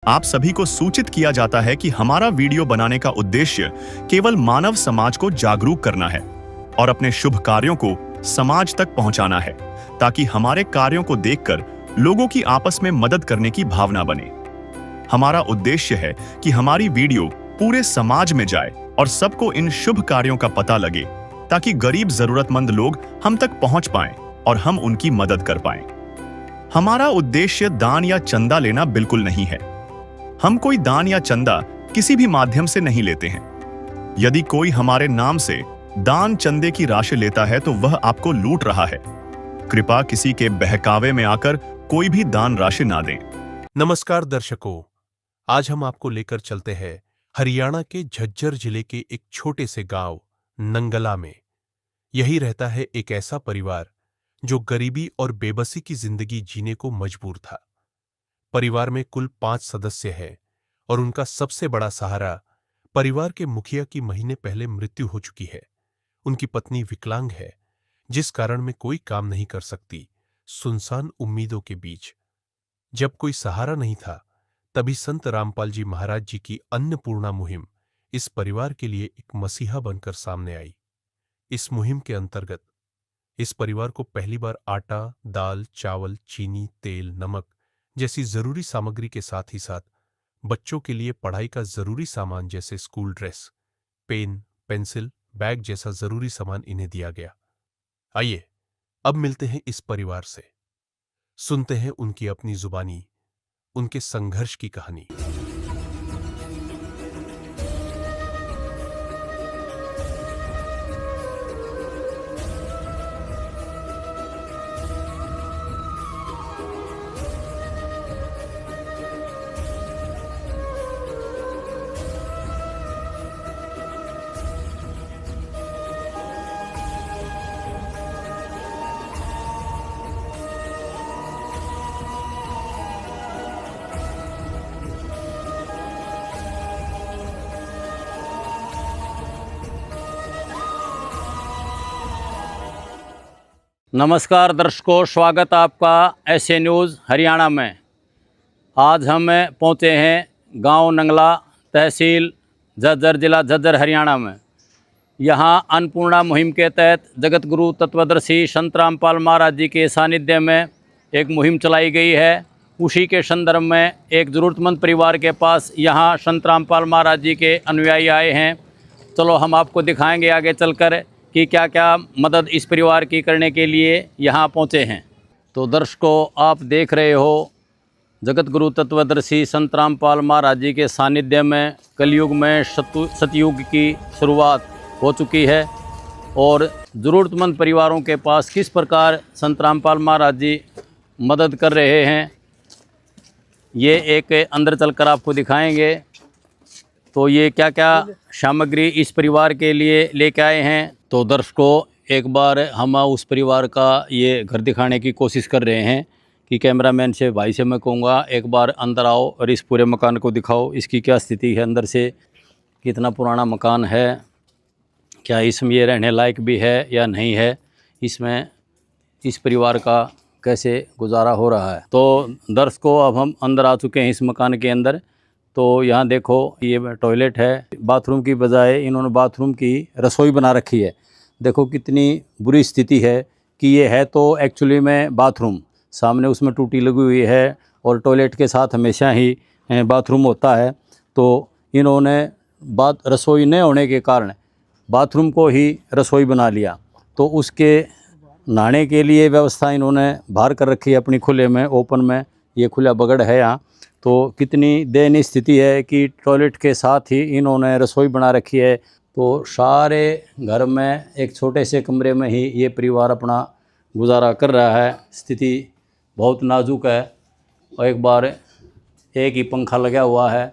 आप सभी को सूचित किया जाता है कि हमारा वीडियो बनाने का उद्देश्य केवल मानव समाज को जागरूक करना है और अपने शुभ कार्यों को समाज तक पहुंचाना है, ताकि हमारे कार्यों को देखकर लोगों की आपस में मदद करने की भावना बने। हमारा उद्देश्य है कि हमारी वीडियो पूरे समाज में जाए और सबको इन शुभ कार्यों का पता लगे, ताकि गरीब जरूरतमंद लोग हम तक पहुंच पाएं और हम उनकी मदद कर पाएं। हमारा उद्देश्य दान या चंदा लेना बिल्कुल नहीं है। हम कोई दान या चंदा किसी भी माध्यम से नहीं लेते हैं। यदि कोई हमारे नाम से दान चंदे की राशि लेता है तो वह आपको लूट रहा है। कृपया किसी के बहकावे में आकर कोई भी दान राशि ना दें। नमस्कार दर्शकों, आज हम आपको लेकर चलते हैं हरियाणा के झज्जर जिले के एक छोटे से गांव नंगला में। यही रहता है एक ऐसा परिवार जो गरीबी और बेबसी की जिंदगी जीने को मजबूर था। परिवार में कुल 5 सदस्य हैं और उनका सबसे बड़ा सहारा परिवार के मुखिया की महीने पहले मृत्यु हो चुकी है। उनकी पत्नी विकलांग है, जिस कारण में कोई काम नहीं कर सकती। सुनसान उम्मीदों के बीच जब कोई सहारा नहीं था, तभी संत रामपाल जी महाराज जी की अन्नपूर्णा मुहिम इस परिवार के लिए एक मसीहा बनकर सामने आई। इस मुहिम के अंतर्गत इस परिवार को पहली बार आटा, दाल, चावल, चीनी, तेल, नमक जैसी जरूरी सामग्री के साथ ही साथ बच्चों के लिए पढ़ाई का जरूरी सामान जैसे school dress, pen, pencil, bag जैसा जरूरी सामान इन्हें दिया गया। आइए अब मिलते हैं इस परिवार से, सुनते हैं उनकी अपनी जुबानी उनके संघर्ष की कहानी। नमस्कार दर्शकों, स्वागत आपका एसए न्यूज़ हरियाणा में। आज हम पहुंचे हैं गांव नंगला, तहसील झज्जर, जिला झज्जर, हरियाणा में। यहां अन्नपूर्णा मुहिम के तहत जगत गुरु तत्वदर्शी संत रामपाल महाराज जी के सानिध्य में एक मुहिम चलाई गई है। उसी के संदर्भ में एक ज़रूरतमंद परिवार के पास यहां संत रामपाल महाराज जी के अनुयायी आए हैं। चलो हम आपको दिखाएंगे आगे चलकर कि क्या क्या मदद इस परिवार की करने के लिए यहाँ पहुँचे हैं। तो दर्शकों, आप देख रहे हो जगत गुरु तत्वदर्शी संत रामपाल महाराज जी के सानिध्य में कलयुग में सतयुग की शुरुआत हो चुकी है और ज़रूरतमंद परिवारों के पास किस प्रकार संत रामपाल महाराज जी मदद कर रहे हैं, ये एक अंदर चलकर आपको दिखाएंगे। तो ये क्या क्या सामग्री इस परिवार के लिए लेके आए हैं। तो दर्शकों, एक बार हम उस परिवार का ये घर दिखाने की कोशिश कर रहे हैं कि कैमरामैन से, भाई से मैं कहूँगा एक बार अंदर आओ और इस पूरे मकान को दिखाओ, इसकी क्या स्थिति है, अंदर से कितना पुराना मकान है, क्या इसमें ये रहने लायक भी है या नहीं है, इसमें इस परिवार का कैसे गुजारा हो रहा है। तो दर्शकों, अब हम अंदर आ चुके हैं इस मकान के अंदर। तो यहाँ देखो, ये टॉयलेट है। बाथरूम की बजाय इन्होंने बाथरूम की रसोई बना रखी है। देखो कितनी बुरी स्थिति है कि ये है तो एक्चुअली में बाथरूम, सामने उसमें टूटी लगी हुई है और टॉयलेट के साथ हमेशा ही बाथरूम होता है। तो इन्होंने रसोई न होने के कारण बाथरूम को ही रसोई बना लिया। तो उसके नहाने के लिए व्यवस्था इन्होंने बाहर कर रखी है अपनी खुले में, ओपन में। ये खुला बगड़ है यहाँ। तो कितनी दयनीय स्थिति है कि टॉयलेट के साथ ही इन्होंने रसोई बना रखी है। तो सारे घर में एक छोटे से कमरे में ही ये परिवार अपना गुजारा कर रहा है। स्थिति बहुत नाजुक है और एक बार एक ही पंखा लगा हुआ है,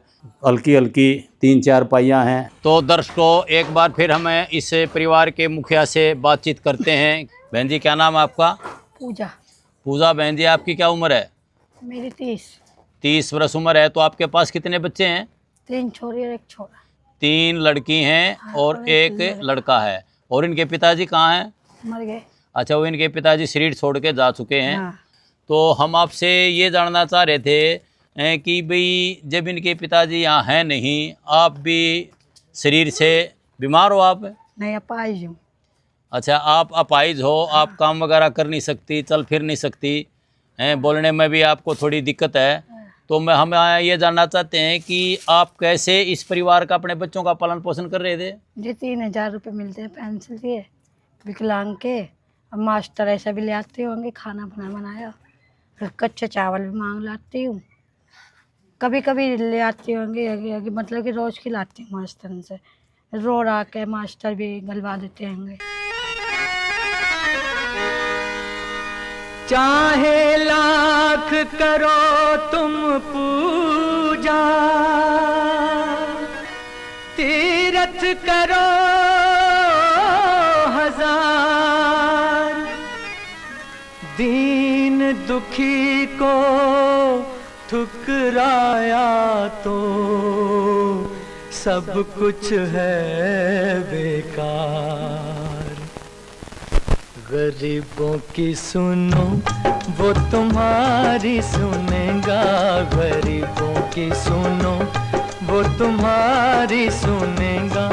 हल्की हल्की 3-4 पाइयाँ हैं। तो दर्शकों, एक बार फिर हमें इस परिवार के मुखिया से बातचीत करते हैं। बहन जी, क्या नाम है आपका? पूजा। पूजा बहन जी, आपकी क्या उम्र है? मेरी 30 वर्ष उम्र है। तो आपके पास कितने बच्चे हैं? 3 छोरी और 1 छोरा। 3 लड़की हैं और एक लड़का है। और इनके पिताजी कहाँ हैं? मर गए। अच्छा, वो इनके पिताजी शरीर छोड़ के जा चुके हैं। हाँ। तो हम आपसे ये जानना चाह रहे थे, कि भाई जब इनके पिताजी यहाँ हैं नहीं, आप भी शरीर से बीमार हो आप? नहीं अपाहिज हूँ। अच्छा, आप अपाहिज हो, आप काम वगैरह कर नहीं सकती, चल फिर नहीं सकती हैं, बोलने में भी आपको थोड़ी दिक्कत है। तो हम ये जानना चाहते हैं कि आप कैसे इस परिवार का, अपने बच्चों का पालन पोषण कर रहे थे? जी 3000 रुपये मिलते हैं पेंसिल के, विकलांग के। अब मास्टर ऐसा भी ले आते होंगे, खाना बनाया, फिर कच्चे चावल भी मांग लाती हूँ, कभी कभी ले आती होंगे, मतलब कि रोज़ खिलाती हूँ मास्टर से। रो रहा के मास्टर भी गलवा देते होंगे। चाहे लाख करो तुम पूजा, तीरथ करो हजार, दीन दुखी को ठुकराया तो सब कुछ है बेकार। गरीबों की सुनो वो तुम्हारी सुनेगा, गरीबों की सुनो वो तुम्हारी सुनेगा।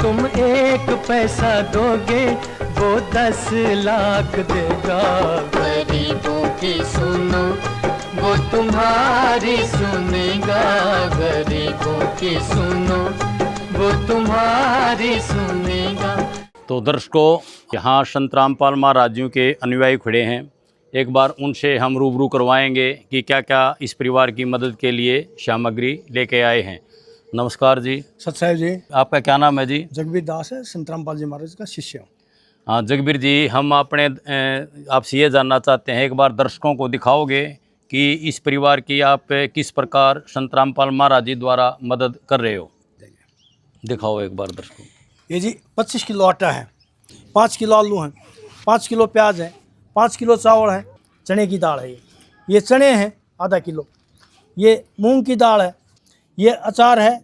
तुम 1 पैसा दोगे वो 10 लाख देगा। गरीबों की सुनो वो तुम्हारी सुनेगा, गरीबों की सुनो वो तुम्हारी सुनेगा। तो दर्शकों, यहाँ संत रामपाल महाराज जी के अनुयायी खड़े हैं। एक बार उनसे हम रूबरू करवाएंगे कि क्या क्या इस परिवार की मदद के लिए सामग्री लेके आए हैं। नमस्कार जी। सत साहिब जी। आपका क्या नाम है जी? जगबीर दास है, संत रामपाल जी महाराज का शिष्य हूँ। हाँ जगबीर जी, हम आपसे ये जानना चाहते हैं, एक बार दर्शकों को दिखाओगे कि इस परिवार की आप किस प्रकार संत रामपाल महाराज जी द्वारा मदद कर रहे हो? दिखाओ एक बार दर्शकों। ये जी 25 किलो आटा है, 5 किलो आलू हैं, 5 किलो प्याज है, 5 किलो चावल है, चने की दाल है, ये चने हैं आधा किलो, ये मूंग की दाल है, ये अचार है,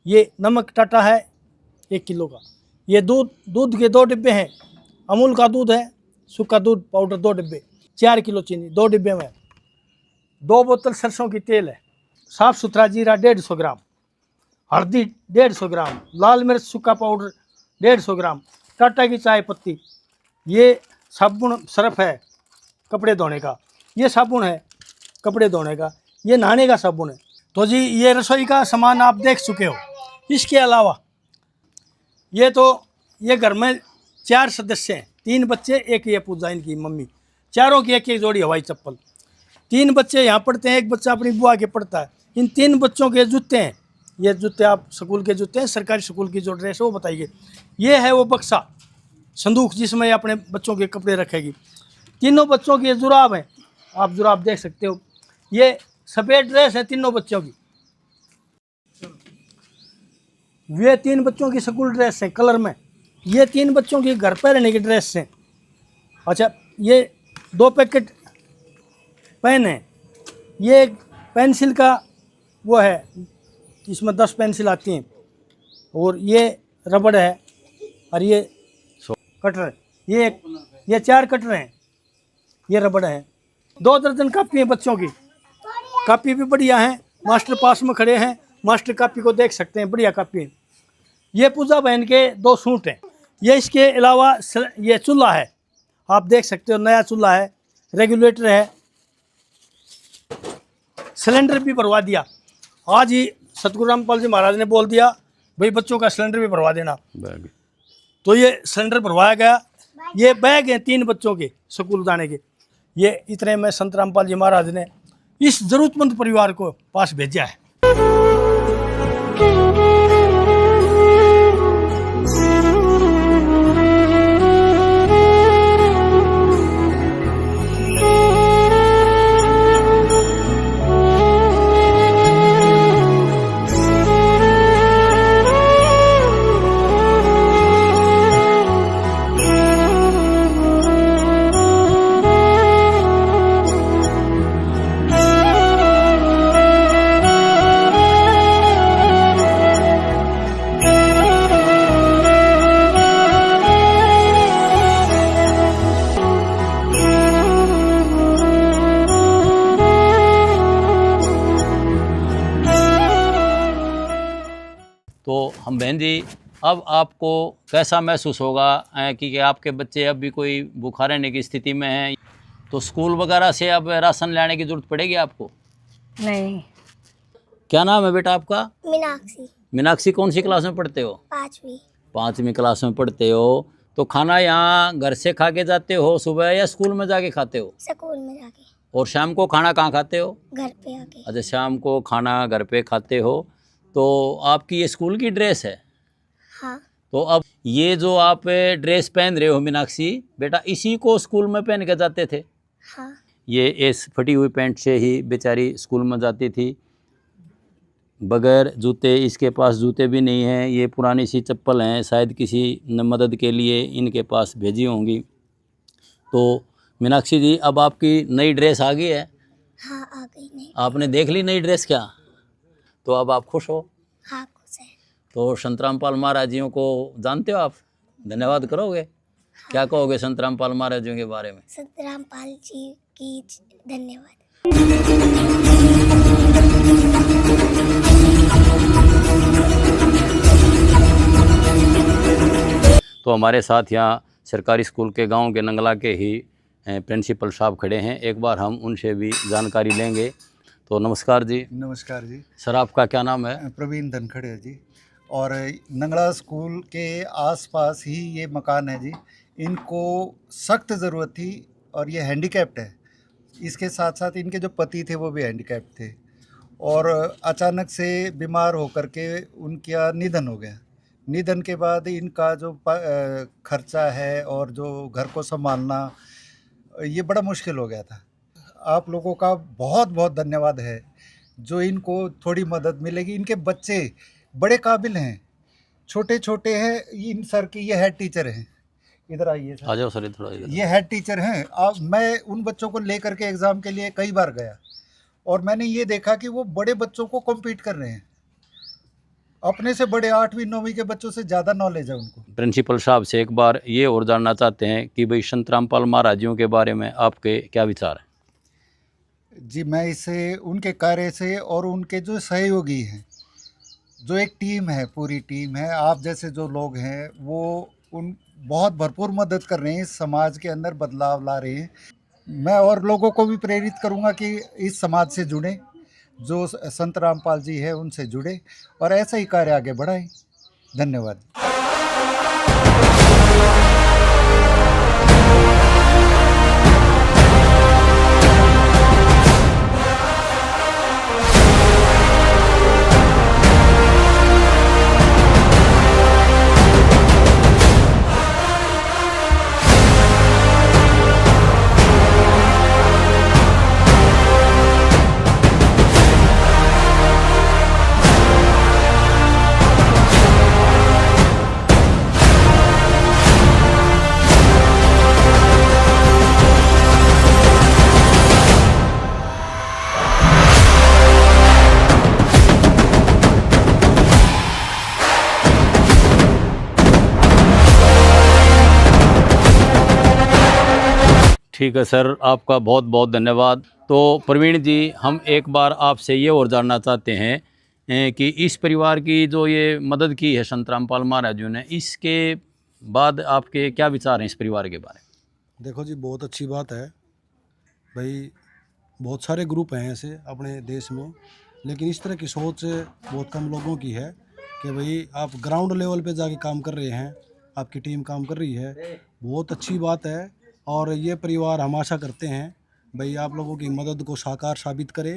ये नमक टाटा है 1 किलो का, ये दूध के 2 डिब्बे हैं, अमूल का दूध है, सूखा दूध पाउडर 2 डिब्बे, 4 किलो चीनी 2 डिब्बे में, 2 बोतल सरसों की तेल है, साफ़ सुथरा जीरा 150 ग्राम, हल्दी 150 ग्राम, लाल मिर्च सूखा पाउडर 150 ग्राम, टाटा की चाय पत्ती, ये साबुन सर्फ है कपड़े धोने का, ये साबुन है कपड़े धोने का, ये नहाने का साबुन है। तो जी ये रसोई का सामान आप देख चुके हो। इसके अलावा ये घर में 4 सदस्य हैं, 3 बच्चे, एक ये पूजा इनकी मम्मी, चारों की एक जोड़ी हवाई चप्पल, 3 बच्चे यहाँ पढ़ते हैं, एक बच्चा अपनी बुआ के पढ़ता है। इन 3 बच्चों के जूते हैं, ये जूते आप स्कूल के जूते हैं, सरकारी स्कूल की जो ड्रेस है वो बताइए। ये है वो बक्सा संदूक जिसमें अपने बच्चों के कपड़े रखेगी। तीनों बच्चों के जुराब हैं, आप जुराब देख सकते हो। ये सफ़ेद ड्रेस है तीनों बच्चों की। ये 3 बच्चों की स्कूल ड्रेस है कलर में। ये 3 बच्चों की घर पर रहने की ड्रेस है। अच्छा, ये 2 पैकेट पेन है, ये पेंसिल का वो है, इसमें 10 पेंसिल आती हैं, और ये रबड़ है, और ये कटर, ये 4 कटर हैं, ये रबड़ है। 2 दर्जन कापी हैं बच्चों की, कापी भी बढ़िया है, मास्टर पास में खड़े हैं, मास्टर कापी को देख सकते हैं, बढ़िया कापी है। ये पूजा बहन के 2 सूट हैं। ये इसके अलावा ये चूल्हा है, आप देख सकते हो, नया चूल्हा है, रेगुलेटर है, सिलेंडर भी भरवा दिया। आज ही सतगुरु रामपाल जी महाराज ने बोल दिया भाई बच्चों का सिलेंडर भी भरवा देना, तो ये सिलेंडर भरवाया गया। ये बैग हैं 3 बच्चों के स्कूल जाने के। ये इतने में संत रामपाल जी महाराज ने इस जरूरतमंद परिवार को पास भेजा है। तो हम बहन जी, अब आपको कैसा महसूस होगा कि आपके बच्चे अब भी कोई भूखा रहने की स्थिति में हैं, तो स्कूल वगैरह से अब राशन लाने की ज़रूरत पड़ेगी आपको? नहीं। क्या नाम है बेटा आपका? मीनाक्षी। मीनाक्षी, कौन सी क्लास में पढ़ते हो? 5वीं। 5वीं क्लास में पढ़ते हो। तो खाना यहाँ घर से खा के जाते हो सुबह, या स्कूल में जाके खाते हो? स्कूल में जाके। और शाम को खाना कहाँ खाते हो? घर पे आके। अच्छा, शाम को खाना घर पे खाते हो। तो आपकी ये स्कूल की ड्रेस है? हाँ। तो अब ये जो आप ड्रेस पहन रहे हो मीनाक्षी बेटा, इसी को स्कूल में पहन के जाते थे? हाँ। ये इस फटी हुई पैंट से ही बेचारी स्कूल में जाती थी, बगैर जूते। इसके पास जूते भी नहीं हैं, ये पुरानी सी चप्पल हैं, शायद किसी न मदद के लिए इनके पास भेजी होंगी। तो मीनाक्षी जी, अब आपकी नई ड्रेस आ गई है? हाँ, आ गई। नहीं। आपने देख ली नई ड्रेस क्या? तो अब आप खुश हो? हाँ, खुश है। तो संतराम पाल महाराज जियों को जानते हो आप? धन्यवाद करोगे? हाँ। क्या कहोगे संतराम पाल महाराज जियों के बारे में? संतराम पाल जी की धन्यवाद। तो हमारे साथ यहाँ सरकारी स्कूल के गांव के नंगला के ही प्रिंसिपल साहब खड़े हैं, एक बार हम उनसे भी जानकारी लेंगे। तो नमस्कार जी। नमस्कार जी। सर, आपका क्या नाम है? प्रवीण धनखड़े जी। और नंगला स्कूल के आसपास ही ये मकान है जी। इनको सख्त ज़रूरत थी और ये हैंडीकैप्ड है। इसके साथ साथ इनके जो पति थे वो भी हैंडीकैप्ड थे और अचानक से बीमार होकर के उनका निधन हो गया। निधन के बाद इनका जो खर्चा है और जो घर को संभालना, ये बड़ा मुश्किल हो गया था। आप लोगों का बहुत बहुत धन्यवाद है जो इनको थोड़ी मदद मिलेगी। इनके बच्चे बड़े काबिल हैं, छोटे छोटे हैं। इन सर की ये हेड टीचर हैं। इधर आइए सर। आ जाओ सर, थोड़ा इधर। ये हेड टीचर हैं। अब मैं उन बच्चों को लेकर के एग्ज़ाम के लिए कई बार गया और मैंने ये देखा कि वो बड़े बच्चों को कॉम्पीट कर रहे हैं। अपने से बड़े 8वीं 9वीं के बच्चों से ज़्यादा नॉलेज है उनको। प्रिंसिपल साहब से एक बार ये और जानना चाहते हैं कि भाई संतराम पाल महाराज जियों के बारे में आपके क्या विचार हैं? जी, मैं इससे उनके कार्य से और उनके जो सहयोगी हैं, जो एक टीम है, पूरी टीम है, आप जैसे जो लोग हैं वो उन बहुत भरपूर मदद कर रहे हैं, इस समाज के अंदर बदलाव ला रहे हैं। मैं और लोगों को भी प्रेरित करूंगा कि इस समाज से जुड़ें, जो संत रामपाल जी है उनसे जुड़े और ऐसा ही कार्य आगे बढ़ाएं। धन्यवाद। ठीक है सर, आपका बहुत बहुत धन्यवाद। तो प्रवीण जी, हम एक बार आपसे ये और जानना चाहते हैं कि इस परिवार की जो ये मदद की है संतराम पाल महाराज जी ने, इसके बाद आपके क्या विचार हैं इस परिवार के बारे में? देखो जी, बहुत अच्छी बात है भाई। बहुत सारे ग्रुप हैं ऐसे अपने देश में, लेकिन इस तरह की सोच बहुत कम लोगों की है कि भाई आप ग्राउंड लेवल पे जाके काम कर रहे हैं, आपकी टीम काम कर रही है। बहुत अच्छी बात है और ये परिवार हम आशा करते हैं भाई आप लोगों की मदद को साकार साबित करे,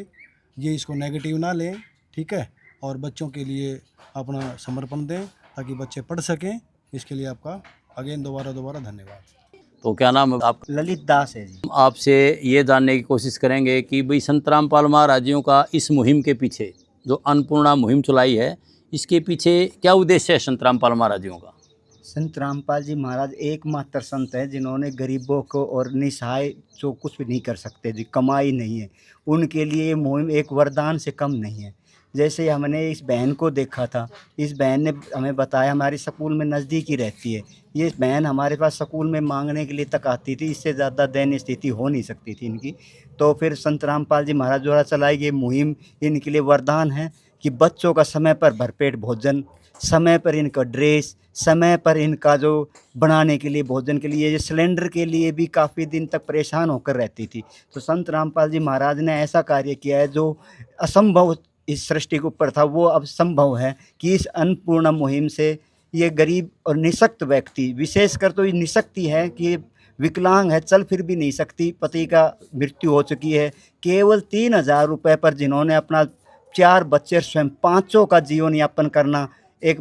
ये इसको नेगेटिव ना लें, ठीक है। और बच्चों के लिए अपना समर्पण दें ताकि बच्चे पढ़ सकें। इसके लिए आपका अगेन दोबारा धन्यवाद। तो क्या नाम है आप? ललित दास है जी। आपसे ये जानने की कोशिश करेंगे कि भाई संतराम पाल महाराज जियों का इस मुहिम के पीछे जो अन्नपूर्णा मुहिम चलाई है, इसके पीछे क्या उद्देश्य है संतराम पाल महाराज जियों का? संत रामपाल जी महाराज एकमात्र संत हैं जिन्होंने गरीबों को और निसहाय जो कुछ भी नहीं कर सकते, जी कमाई नहीं है, उनके लिए ये मुहिम एक वरदान से कम नहीं है। जैसे हमने इस बहन को देखा था, इस बहन ने हमें बताया हमारी स्कूल में नज़दीक ही रहती है। ये बहन हमारे पास स्कूल में मांगने के लिए तक आती थी, इससे ज़्यादा दयनीय स्थिति हो नहीं सकती थी इनकी। तो फिर संत रामपाल जी महाराज द्वारा चलाई गई मुहिम इनके लिए वरदान है कि बच्चों का समय पर भरपेट भोजन, समय पर इनका ड्रेस, समय पर इनका जो बनाने के लिए भोजन के लिए, ये सिलेंडर के लिए भी काफ़ी दिन तक परेशान होकर रहती थी। तो संत रामपाल जी महाराज ने ऐसा कार्य किया है जो असंभव इस सृष्टि के ऊपर था, वो अब संभव है कि इस अन्नपूर्णा मुहिम से ये गरीब और निशक्त व्यक्ति, विशेषकर तो ये निशक्ति है कि ये विकलांग है, चल फिर भी नहीं सकती, पति का मृत्यु हो चुकी है, केवल 3,000 रुपये पर जिन्होंने अपना 4 बच्चे स्वयं 5 का जीवन यापन करना एक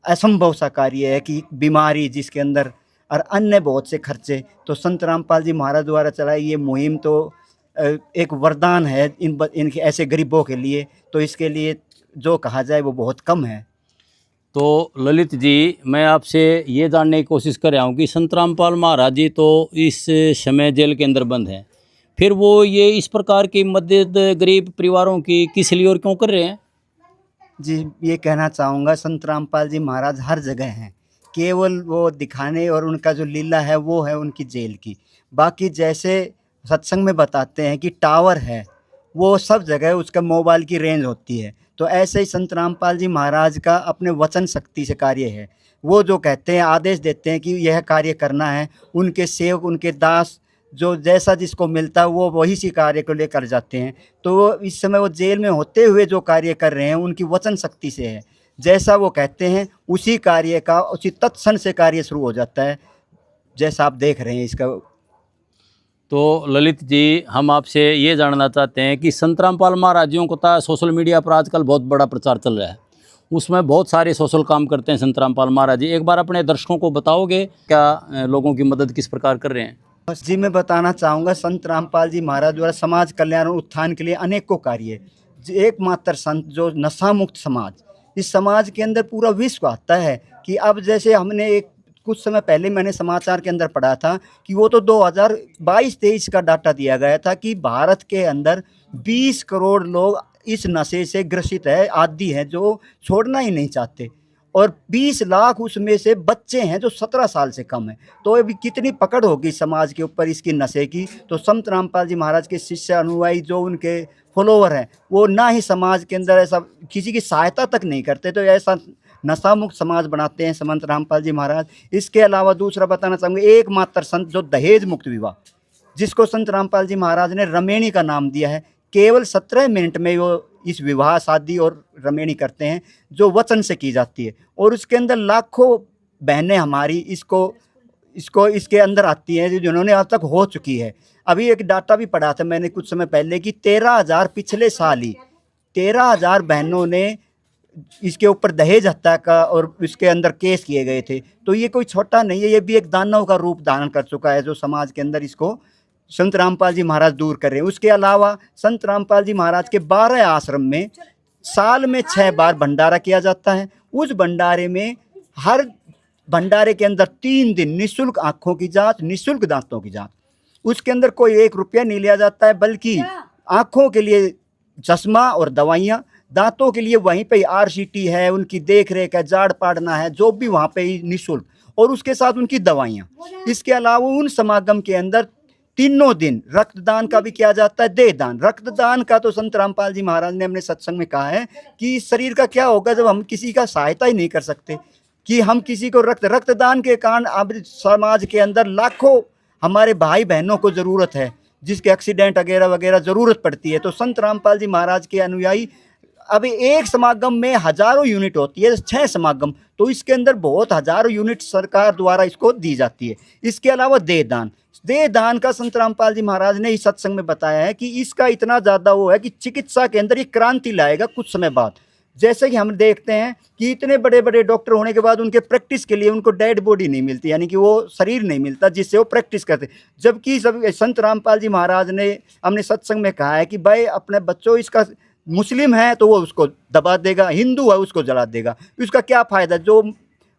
असंभव सा कार्य है कि बीमारी जिसके अंदर और अन्य बहुत से खर्चे। तो संत रामपाल जी महाराज द्वारा चलाई ये मुहिम तो एक वरदान है इनके ऐसे गरीबों के लिए, तो इसके लिए जो कहा जाए वो बहुत कम है। तो ललित जी, मैं आपसे ये जानने की कोशिश कर रहा हूँ कि संत रामपाल महाराज जी तो इस समय जेल के अंदर बंद हैं, फिर वो ये इस प्रकार की मदद गरीब परिवारों की किस लिए और क्यों कर रहे हैं? जी, ये कहना चाहूँगा संत रामपाल जी महाराज हर जगह हैं, केवल वो दिखाने और उनका जो लीला है वो है उनकी जेल की। बाकी जैसे सत्संग में बताते हैं कि टावर है, वो सब जगह उसका मोबाइल की रेंज होती है, तो ऐसे ही संत रामपाल जी महाराज का अपने वचन शक्ति से कार्य है। वो जो कहते हैं, आदेश देते हैं कि यह कार्य करना है, उनके सेवक, उनके दास जो जैसा जिसको मिलता है वो वही सी कार्य को लेकर जाते हैं। तो इस समय वो जेल में होते हुए जो कार्य कर रहे हैं उनकी वचन शक्ति से है, जैसा वो कहते हैं उसी कार्य का उसी तत्क्षण से कार्य शुरू हो जाता है, जैसा आप देख रहे हैं इसका। तो ललित जी, हम आपसे ये जानना चाहते हैं कि संत रामपाल महाराज जी को तो सोशल मीडिया पर आजकल बहुत बड़ा प्रचार चल रहा है, उसमें बहुत सारे सोशल काम करते हैं संत रामपाल महाराज जी। एक बार अपने दर्शकों को बताओगे क्या लोगों की मदद किस प्रकार कर रहे हैं? बस जी, मैं बताना चाहूँगा संत रामपाल जी महाराज द्वारा समाज कल्याण और उत्थान के लिए अनेकों कार्य, एकमात्र संत जो नशा मुक्त समाज, इस समाज के अंदर पूरा विश्व आता है कि अब जैसे हमने एक कुछ समय पहले मैंने समाचार के अंदर पढ़ा था कि वो तो 2022-23 का डाटा दिया गया था कि भारत के अंदर 20 करोड़ लोग इस नशे से ग्रसित है, आदी हैं, जो छोड़ना ही नहीं चाहते, और 20 लाख उसमें से बच्चे हैं जो 17 साल से कम हैं। तो अभी कितनी पकड़ होगी समाज के ऊपर इसकी नशे की। तो संत रामपाल जी महाराज के शिष्य अनुयायी जो उनके फॉलोवर हैं वो ना ही समाज के अंदर ऐसा किसी की सहायता तक नहीं करते, तो ऐसा नशा मुक्त समाज बनाते हैं संत रामपाल जी महाराज। इसके अलावा दूसरा बताना चाहूँगा, एकमात्र संत जो दहेज मुक्त विवाह, जिसको संत रामपाल जी महाराज ने रमेणी का नाम दिया है, केवल 17 मिनट में वो इस विवाह शादी और रमेणी करते हैं जो वचन से की जाती है, और उसके अंदर लाखों बहनें हमारी इसके अंदर आती हैं जिन्होंने अब तक हो चुकी है। अभी एक डाटा भी पढ़ा था मैंने कुछ समय पहले कि 13,000 पिछले साल ही 13,000 बहनों ने इसके ऊपर दहेज हत्या का और इसके अंदर केस किए गए थे। तो ये कोई छोटा नहीं है, ये भी एक दानव का रूप धारण कर चुका है जो समाज के अंदर इसको संत रामपाल जी महाराज दूर कर रहे हैं। उसके अलावा संत रामपाल जी महाराज के 12 आश्रम में साल में 6 बार भंडारा किया जाता है। उस भंडारे में हर भंडारे के अंदर 3 दिन निःशुल्क आँखों की जांच, निःशुल्क दांतों की जांच, उसके अंदर कोई 1 रुपया नहीं लिया जाता है, बल्कि आँखों के लिए चश्मा और दवाइयाँ, दांतों के लिए वहीं पे RCT है, उनकी देख रेख है, जाड़ पाड़ना है, जो भी वहाँ पे ही निःशुल्क, और उसके साथ उनकी दवाइयाँ। इसके अलावा उन समागम के अंदर तीनों दिन रक्तदान का भी किया जाता है, देहदान। रक्तदान का तो संत रामपाल जी महाराज ने अपने सत्संग में कहा है कि शरीर का क्या होगा जब हम किसी का सहायता ही नहीं कर सकते, कि हम किसी को रक्तदान के कारण अब समाज के अंदर लाखों हमारे भाई बहनों को ज़रूरत है, जिसके एक्सीडेंट वगैरह वगैरह ज़रूरत पड़ती है। तो संत रामपाल जी महाराज के अनुयायी, अभी एक समागम में हज़ारों यूनिट होती है, 6 समागम, तो इसके अंदर बहुत हज़ारों यूनिट सरकार द्वारा इसको दी जाती है। इसके अलावा देहदान का संत रामपाल जी महाराज ने इस सत्संग में बताया है कि इसका इतना ज़्यादा वो है कि चिकित्सा के अंदर एक क्रांति लाएगा कुछ समय बाद। जैसे कि हम देखते हैं कि इतने बड़े बड़े डॉक्टर होने के बाद उनके प्रैक्टिस के लिए उनको डेड बॉडी नहीं मिलती, यानी कि वो शरीर नहीं मिलता जिससे वो प्रैक्टिस करते, जबकि संत रामपाल जी महाराज ने हमने सत्संग में कहा है कि भाई अपने बच्चों, इसका मुस्लिम है तो वो उसको दबा देगा, हिंदू है उसको जला देगा, उसका क्या फ़ायदा? जो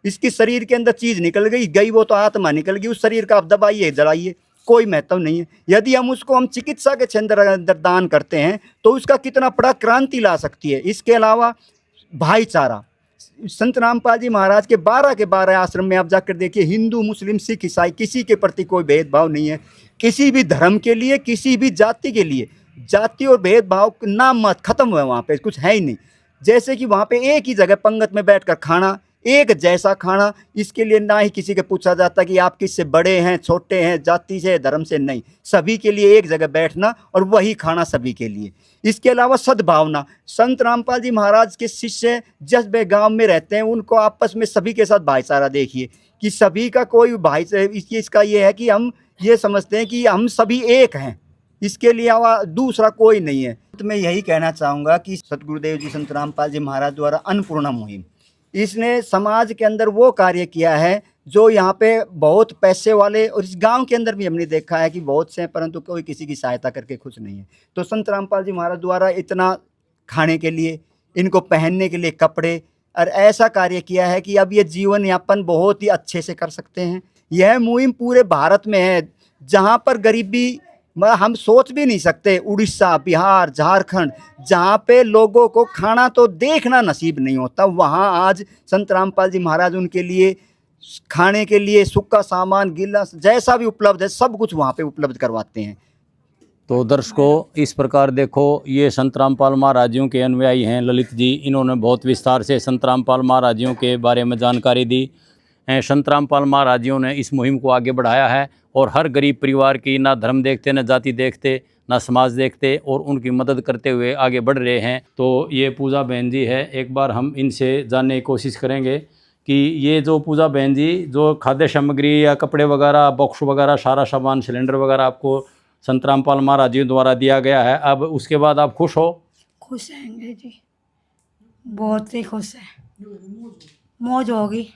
इसकी शरीर के अंदर चीज़ निकल गई वो तो आत्मा निकल गई, उस शरीर का आप दबाइए जलाइए, कोई महत्व नहीं है। यदि हम चिकित्सा के अंदर दान करते हैं तो उसका कितना बड़ा क्रांति ला सकती है। इसके अलावा भाईचारा, संत रामपाल जी महाराज के 12 के 12 आश्रम में आप जाकर देखिए, हिंदू मुस्लिम सिख ईसाई किसी के प्रति कोई भेदभाव नहीं है, किसी भी धर्म के लिए, किसी भी जाति के लिए। जाति और भेदभाव नाम मत खत्म हुआ, वहाँ पे कुछ है ही नहीं। जैसे कि वहाँ पे एक ही जगह पंगत में बैठकर खाना, एक जैसा खाना, इसके लिए ना ही किसी के पूछा जाता कि आप किससे बड़े हैं, छोटे हैं, जाति से, धर्म से, नहीं, सभी के लिए एक जगह बैठना और वही खाना सभी के लिए। इसके अलावा सद्भावना, संत रामपाल जी महाराज के शिष्य जिस भी गांव में रहते हैं उनको आपस में सभी के साथ भाईचारा देखिए कि सभी का कोई इसका ये है कि हम ये समझते हैं कि हम सभी एक हैं, इसके लिए दूसरा कोई नहीं है। तो मैं यही कहना चाहूँगा कि सतगुरुदेव जी संत रामपाल जी महाराज द्वारा अन्नपूर्णा मुहिम, इसने समाज के अंदर वो कार्य किया है जो यहाँ पे बहुत पैसे वाले, और इस गांव के अंदर भी हमने देखा है कि बहुत से हैं परंतु कोई किसी की सहायता करके खुश नहीं है। तो संत रामपाल जी महाराज द्वारा इतना खाने के लिए, इनको पहनने के लिए कपड़े, और ऐसा कार्य किया है कि अब ये जीवन यापन बहुत ही अच्छे से कर सकते हैं। यह मुहिम पूरे भारत में है, जहाँ पर गरीबी हम सोच भी नहीं सकते, उड़ीसा, बिहार, झारखंड, जहाँ पे लोगों को खाना तो देखना नसीब नहीं होता, वहाँ आज संत रामपाल जी महाराज उनके लिए खाने के लिए सूखा सामान, गिलास, जैसा भी उपलब्ध है सब कुछ वहाँ पे उपलब्ध करवाते हैं। तो दर्शकों, इस प्रकार देखो, ये संत रामपाल महाराज जी के अनुयायी हैं ललित जी, इन्होंने बहुत विस्तार से संत रामपाल महाराज जी के बारे में जानकारी दी। संत रामपाल महाराज जी ने इस मुहिम को आगे बढ़ाया है और हर गरीब परिवार की ना धर्म देखते, ना जाति देखते, ना समाज देखते, और उनकी मदद करते हुए आगे बढ़ रहे हैं। तो ये पूजा बहन जी है, एक बार हम इनसे जानने की कोशिश करेंगे कि ये जो पूजा बहन जी जो खाद्य सामग्री या कपड़े वगैरह, बॉक्स वगैरह, सारा सामान, सिलेंडर वगैरह आपको संत रामपाल महाराज जी द्वारा दिया गया है, अब उसके बाद आप खुश हो? खुश रहेंगे जी, बहुत ही खुश है, मौज होगी।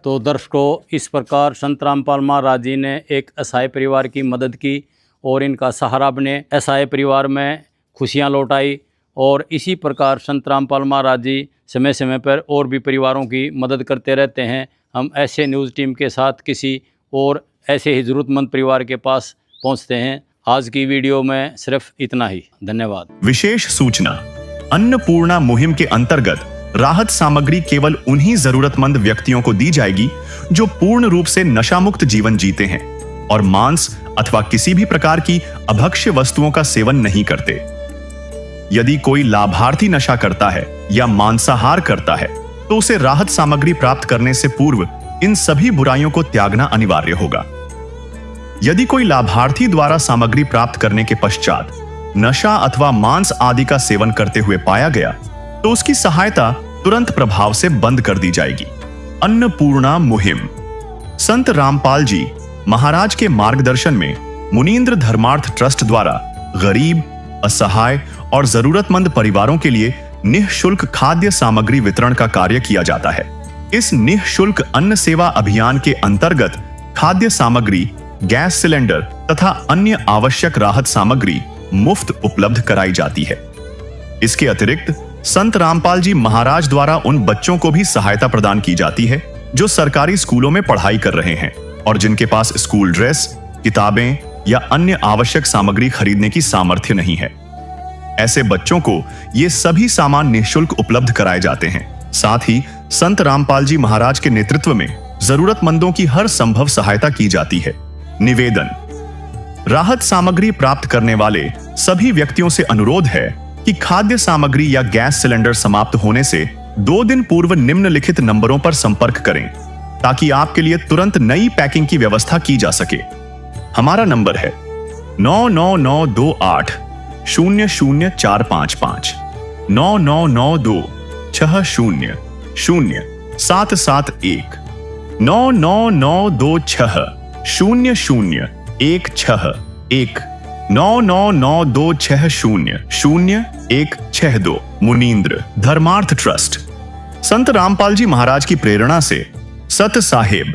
तो दर्शकों, इस प्रकार संत रामपाल महाराज जी ने एक असहाय परिवार की मदद की और इनका सहारा बने, असहाय परिवार में खुशियां लौटाई, और इसी प्रकार संत रामपाल महाराज जी समय समय पर और भी परिवारों की मदद करते रहते हैं। हम ऐसे न्यूज़ टीम के साथ किसी और ऐसे ही ज़रूरतमंद परिवार के पास पहुंचते हैं। आज की वीडियो में सिर्फ इतना ही। धन्यवाद। विशेष सूचना, अन्नपूर्णा मुहिम के अंतर्गत राहत सामग्री केवल उन्हीं जरूरतमंद व्यक्तियों को दी जाएगी जो पूर्ण रूप से नशा मुक्त जीवन जीते हैं और मांस अथवा किसी भी प्रकार की अभक्ष्य वस्तुओं का सेवन नहीं करते। यदि कोई लाभार्थी नशा करता है या मांसाहार करता है तो उसे राहत सामग्री प्राप्त करने से पूर्व इन सभी बुराइयों को त्यागना अनिवार्य होगा। यदि कोई लाभार्थी द्वारा सामग्री प्राप्त करने के पश्चात नशा अथवा मांस आदि का सेवन करते हुए पाया गया तो उसकी सहायता तुरंत प्रभाव से बंद कर दी जाएगी। अन्नपूर्णा मुहिम संत रामपाल जी महाराज के मार्गदर्शन में मुनींद्र धर्मार्थ ट्रस्ट द्वारा गरीब, असहाय और जरूरतमंद परिवारों के लिए निःशुल्क खाद्य सामग्री वितरण का कार्य किया जाता है। इस निःशुल्क अन्न सेवा अभियान के अंतर्गत खाद्य सामग्री, गैस सिलेंडर तथा अन्य आवश्यक राहत सामग्री मुफ्त उपलब्ध कराई जाती है। इसके अतिरिक्त संत रामपाल जी महाराज द्वारा उन बच्चों को भी सहायता प्रदान की जाती है जो सरकारी स्कूलों में पढ़ाई कर रहे हैं और जिनके पास स्कूल ड्रेस, किताबें या अन्य आवश्यक सामग्री खरीदने की सामर्थ्य नहीं है। ऐसे बच्चों को ये सभी सामान निःशुल्क उपलब्ध कराए जाते हैं। साथ ही संत रामपाल जी महाराज के नेतृत्व में जरूरतमंदों की हर संभव सहायता की जाती है। निवेदन, राहत सामग्री प्राप्त करने वाले सभी व्यक्तियों से अनुरोध है कि खाद्य सामग्री या गैस सिलेंडर समाप्त होने से 2 दिन पूर्व निम्नलिखित नंबरों पर संपर्क करें ताकि आपके लिए तुरंत नई पैकिंग की व्यवस्था की जा सके। हमारा नंबर है 99928 00455 9992 60 0771 99926 0016 99926000162 मुनींद्र धर्मार्थ ट्रस्ट। संत रामपाल जी महाराज की प्रेरणा से सत साहेब